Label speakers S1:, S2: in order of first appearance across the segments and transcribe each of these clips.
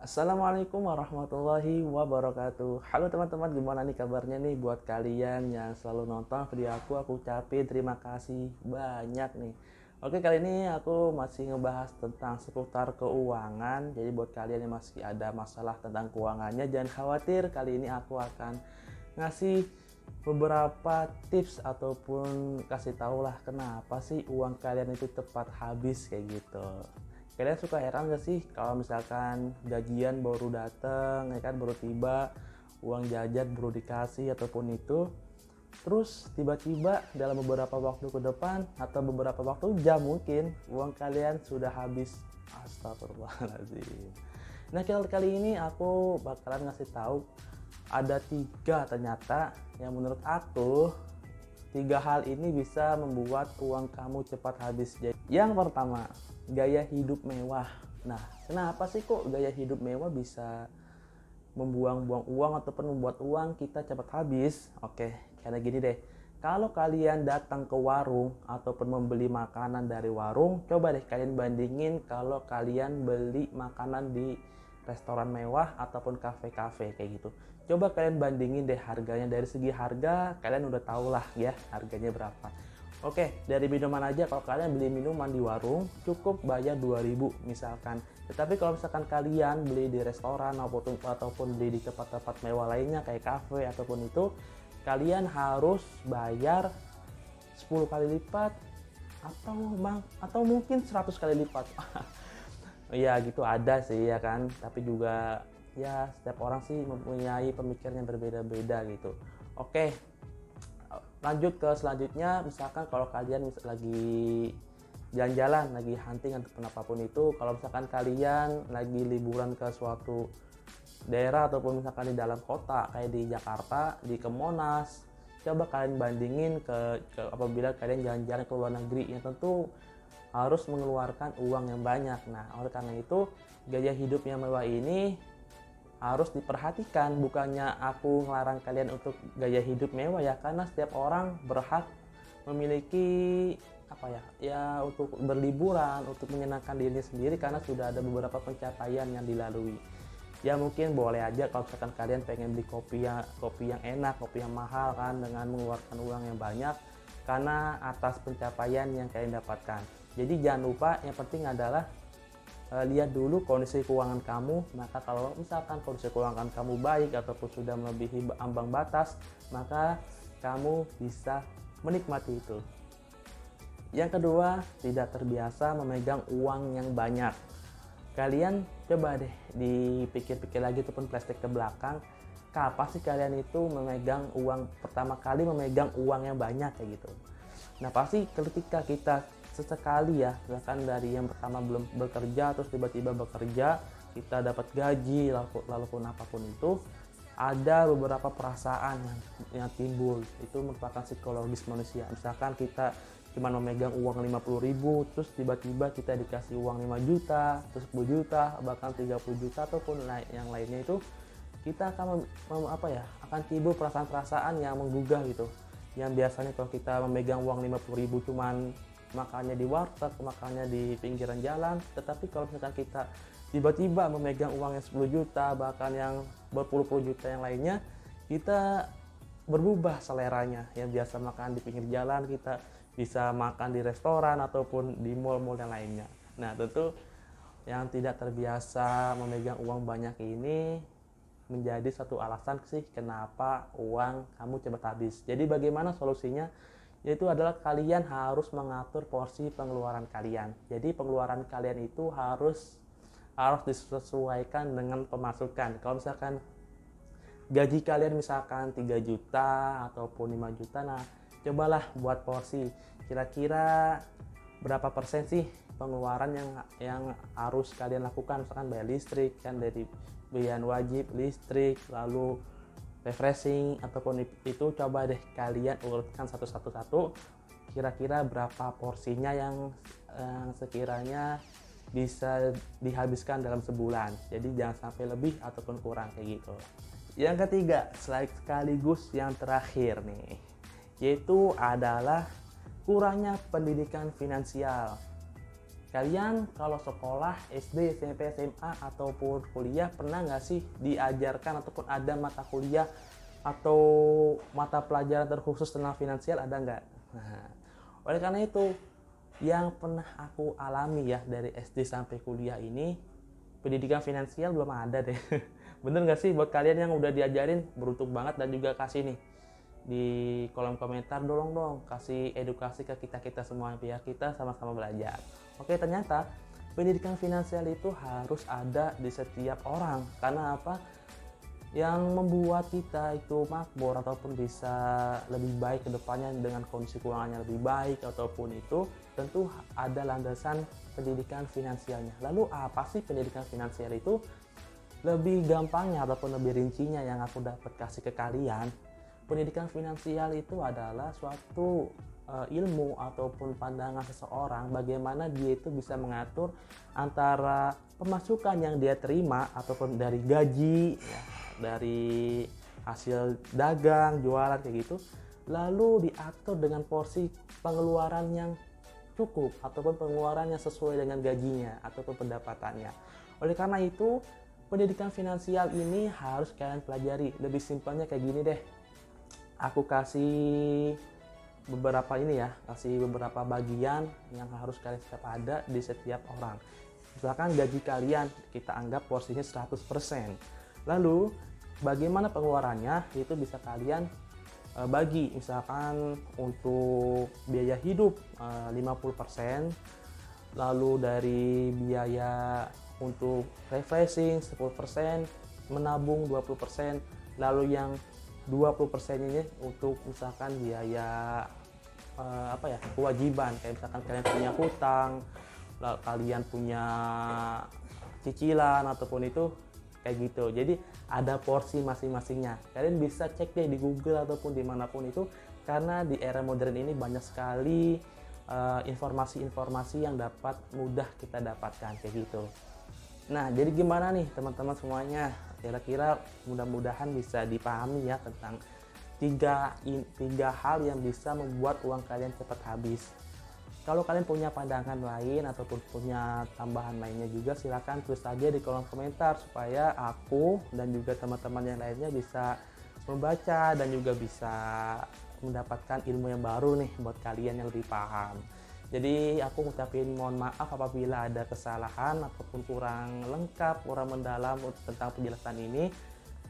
S1: Assalamualaikum warahmatullahi wabarakatuh. Halo teman-teman, gimana nih kabarnya nih buat kalian yang selalu nonton video aku ucapin terima kasih banyak nih. Oke, kali ini aku masih ngebahas tentang seputar keuangan. Jadi buat kalian yang masih ada masalah tentang keuangannya, jangan khawatir, kali ini aku akan ngasih beberapa tips ataupun kasih tau lah kenapa sih uang kalian itu cepat habis kayak gitu. Kalian suka heran gak sih kalau misalkan gajian baru datang, ya kan, baru tiba, uang jajan baru dikasih ataupun itu, terus tiba-tiba dalam beberapa waktu ke depan atau beberapa waktu jam mungkin uang kalian sudah habis. Astagfirullahaladzim. Nah, kali ini aku bakalan ngasih tahu ada 3 ternyata yang menurut aku 3 hal ini bisa membuat uang kamu cepat habis. Yang pertama, gaya hidup mewah. Nah, kenapa sih kok gaya hidup mewah bisa membuang-buang uang ataupun membuat uang kita cepat habis? Oke, karena gini deh. Kalau kalian datang ke warung ataupun membeli makanan dari warung, coba deh kalian bandingin kalau kalian beli makanan di restoran mewah ataupun kafe-kafe kayak gitu. Coba kalian bandingin deh harganya. Dari segi harga kalian udah tau lah ya harganya berapa. Oke, dari minuman aja, kalau kalian beli minuman di warung cukup bayar 2000 misalkan. Tetapi kalau misalkan kalian beli di restoran ataupun beli di tempat-tempat mewah lainnya kayak kafe ataupun itu, kalian harus bayar 10 kali lipat atau mungkin 100 kali lipat. Ya gitu ada sih ya kan, tapi juga ya setiap orang sih mempunyai pemikiran yang berbeda-beda gitu. Oke, lanjut ke selanjutnya. Misalkan kalau kalian lagi jalan-jalan, lagi hunting ataupun apapun itu, kalau misalkan kalian lagi liburan ke suatu daerah ataupun misalkan di dalam kota kayak di Jakarta, di Monas, coba kalian bandingin ke apabila kalian jalan-jalan ke luar negeri yang tentu harus mengeluarkan uang yang banyak. Nah, oleh karena itu gaya hidup yang mewah ini harus diperhatikan. Bukannya aku ngelarang kalian untuk gaya hidup mewah ya, karena setiap orang berhak memiliki apa ya, ya untuk berliburan, untuk menyenangkan dirinya sendiri karena sudah ada beberapa pencapaian yang dilalui. Ya mungkin boleh aja kalau misalkan kalian pengen beli kopi yang enak, kopi yang mahal kan, dengan mengeluarkan uang yang banyak karena atas pencapaian yang kalian dapatkan. Jadi jangan lupa, yang penting adalah lihat dulu kondisi keuangan kamu. Maka kalau misalkan kondisi keuangan kamu baik ataupun sudah melebihi ambang batas, maka kamu bisa menikmati itu. Yang kedua, tidak terbiasa memegang uang yang banyak. Kalian coba deh dipikir-pikir lagi ataupun flashback ke belakang, kapan sih kalian itu pertama kali memegang uang yang banyak kayak gitu. Nah, pasti ketika kita sesekali ya, misalkan dari yang pertama belum bekerja terus tiba-tiba bekerja, kita dapat gaji lalu pun apapun itu, ada beberapa perasaan yang timbul. Itu merupakan psikologis manusia. Misalkan kita cuma memegang uang 50.000, terus tiba-tiba kita dikasih uang 5 juta, terus 10 juta, bahkan 30 juta ataupun yang lainnya, itu kita akan akan timbul perasaan-perasaan yang menggugah gitu. Yang biasanya kalau kita memegang uang 50.000 cuman makannya di warteg, makannya di pinggiran jalan, tetapi kalau misalkan kita tiba-tiba memegang uang yang 10 juta, bahkan yang berpuluh-puluh juta yang lainnya, kita berubah seleranya. Yang biasa makan di pinggir jalan, kita bisa makan di restoran ataupun di mall-mall yang lainnya. Nah, tentu yang tidak terbiasa memegang uang banyak ini menjadi satu alasan sih kenapa uang kamu cepat habis. Jadi bagaimana solusinya? Yaitu adalah kalian harus mengatur porsi pengeluaran kalian. Jadi pengeluaran kalian itu harus disesuaikan dengan pemasukan. Kalau misalkan gaji kalian misalkan 3 juta ataupun 5 juta, nah cobalah buat porsi. Kira-kira berapa persen sih pengeluaran yang harus kalian lakukan? Misalkan bayar listrik kan, dari biaya wajib listrik, lalu refreshing ataupun itu, coba deh kalian urutkan satu-satu. Kira-kira berapa porsinya yang sekiranya bisa dihabiskan dalam sebulan. Jadi jangan sampai lebih ataupun kurang kayak gitu. Yang ketiga, sekaligus yang terakhir nih, yaitu adalah kurangnya pendidikan finansial. Kalian kalau sekolah SD, SMP, SMA ataupun kuliah pernah nggak sih diajarkan ataupun ada mata kuliah atau mata pelajaran terkhusus tentang finansial, ada nggak? Nah, oleh karena itu yang pernah aku alami ya dari SD sampai kuliah ini, pendidikan finansial belum ada deh. Bener nggak sih buat kalian yang udah diajarin, beruntung banget, dan juga kasih nih di kolom komentar, dong kasih edukasi ke kita semua biar kita sama-sama belajar. Oke, ternyata pendidikan finansial itu harus ada di setiap orang. Karena apa? Yang membuat kita itu makmur ataupun bisa lebih baik ke depannya dengan kondisi keuangannya lebih baik ataupun itu, tentu ada landasan pendidikan finansialnya. Lalu apa sih pendidikan finansial itu? Lebih gampangnya ataupun lebih rincinya yang aku dapat kasih ke kalian, pendidikan finansial itu adalah suatu ilmu ataupun pandangan seseorang bagaimana dia itu bisa mengatur antara pemasukan yang dia terima ataupun dari gaji ya, dari hasil dagang, jualan kayak gitu, lalu diatur dengan porsi pengeluaran yang cukup ataupun pengeluaran yang sesuai dengan gajinya ataupun pendapatannya. Oleh karena itu, pendidikan finansial ini harus kalian pelajari. Lebih simpelnya kayak gini deh. Aku kasih beberapa bagian yang harus kalian setiap ada di setiap orang. Misalkan gaji kalian kita anggap porsinya 100%. Lalu bagaimana pengeluarannya itu bisa kalian bagi. Misalkan untuk biaya hidup 50%, lalu dari biaya untuk refreshing 10%, menabung 20%, lalu yang 20% ini untuk misalkan biaya kewajiban, kayak misalkan kalian punya hutang, kalian punya cicilan ataupun itu kayak gitu. Jadi ada porsi masing-masingnya. Kalian bisa cek deh di Google ataupun dimanapun itu, karena di era modern ini banyak sekali informasi-informasi yang dapat mudah kita dapatkan kayak gitu. Nah, jadi gimana nih teman-teman semuanya? Kira-kira mudah-mudahan bisa dipahami ya tentang tiga hal yang bisa membuat uang kalian cepat habis. Kalau kalian punya pandangan lain ataupun punya tambahan lainnya juga, silakan tulis saja di kolom komentar supaya aku dan juga teman-teman yang lainnya bisa membaca dan juga bisa mendapatkan ilmu yang baru nih buat kalian yang lebih paham. Jadi aku ngucapin mohon maaf apabila ada kesalahan ataupun kurang lengkap, kurang mendalam tentang penjelasan ini.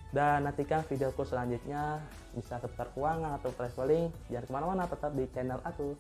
S1: Dan nantikan videoku selanjutnya bisa seputar keuangan atau traveling. Jangan kemana-mana, tetap di channel aku.